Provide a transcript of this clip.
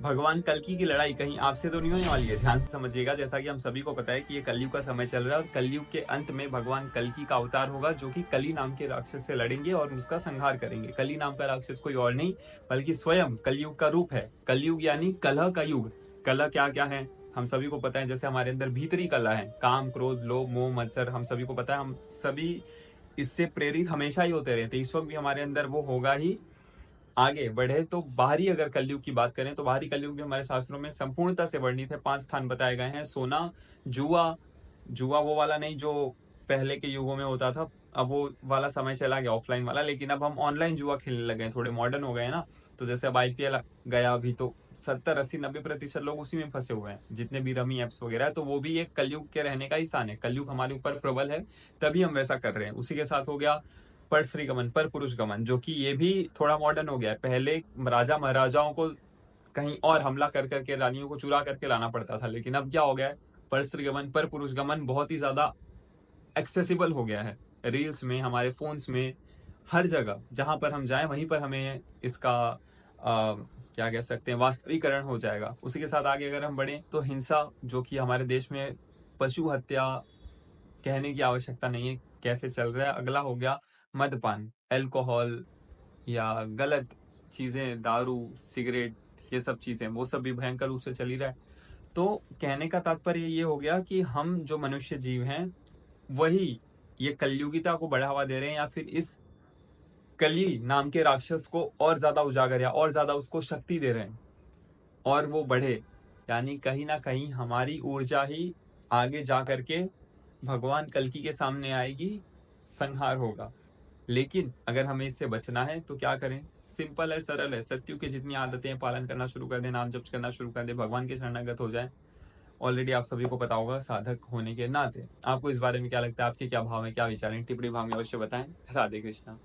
भगवान कल्कि की लड़ाई कहीं आपसे तो नहीं होने वाली है। ध्यान से समझिएगा, जैसा कि हम सभी को पता है कि ये कलयुग का समय चल रहा है और कलयुग के अंत में भगवान कल्कि का अवतार होगा, जो कि कली नाम के राक्षस से लड़ेंगे और उसका संहार करेंगे। कली नाम का राक्षस कोई और नहीं बल्कि स्वयं कलयुग का रूप है। कलयुग यानी कलह का युग। कलह क्या क्या है हम सभी को पता है। जैसे हमारे अंदर भीतरी कला है, काम क्रोध लोभ मोह मत्सर, हम सभी को पता है। हम सभी इससे प्रेरित हमेशा ही होते रहते हैं। इस वक्त भी हमारे अंदर वो होगा ही। आगे बढ़े तो बाहरी अगर कलयुग की बात करें तो बाहरी कलयुग भी हमारे शास्त्रों में संपूर्णता से वर्णित है। 5 स्थान बताए गए हैं। सोना, जुआ, जुआ वो वाला नहीं जो पहले के युगों में होता था। अब वो वाला समय चला गया, ऑफलाइन वाला। लेकिन अब हम ऑनलाइन जुआ खेलने लगे हैं, थोड़े मॉडर्न हो गए हैं ना। तो जैसे अब आईपीएल गया अभी, तो 70 80 90% लोग उसी में फंसे हुए हैं, जितने भी रमी एप्स वगैरह है। तो वो भी एक कलयुग के रहने का ही स्थान है। कलयुग हमारे ऊपर प्रबल है, तभी हम वैसा कर रहे हैं। उसी के साथ हो गया पर स्त्री गमन, पर पुरुष गमन, जो कि ये भी थोड़ा मॉडर्न हो गया है। पहले राजा महाराजाओं को कहीं और हमला कर करके रानियों को चुरा करके लाना पड़ता था, लेकिन अब क्या हो गया है, पर स्त्री गमन पर पुरुष गमन बहुत ही ज्यादा एक्सेसिबल हो गया है। रील्स में, हमारे फोन्स में, हर जगह जहां पर हम जाएं वहीं पर हमें इसका क्या कह सकते हैं, वास्तविकरण हो जाएगा। उसी के साथ आगे अगर हम बढ़े तो हिंसा, जो कि हमारे देश में पशु हत्या कहने की आवश्यकता नहीं है, कैसे चल रहा है। अगला हो गया मदपान, अल्कोहल या गलत चीजें, दारू, सिगरेट, ये सब चीजें, वो सब भी भयंकर रूप से चल ही रहा है। तो कहने का तात्पर्य ये हो गया कि हम जो मनुष्य जीव हैं वही ये कलयुगिता को बढ़ावा दे रहे हैं, या फिर इस कली नाम के राक्षस को और ज्यादा उजागर या और ज्यादा उसको शक्ति दे रहे हैं और वो बढ़े। यानी कहीं ना कहीं हमारी ऊर्जा ही आगे जा करके भगवान कल्कि के सामने आएगी, संहार होगा। लेकिन अगर हमें इससे बचना है तो क्या करें? सिंपल है, सरल है। सत्युग की जितनी आदतें हैं पालन करना शुरू कर दें, नाम जप करना शुरू कर दें, भगवान के शरणागत हो जाए। ऑलरेडी आप सभी को पता होगा साधक होने के नाते। आपको इस बारे में क्या लगता है? आपके क्या भाव है, क्या विचार हैं? टिप्पणी भाव में अवश्य बताएं। राधे कृष्णा।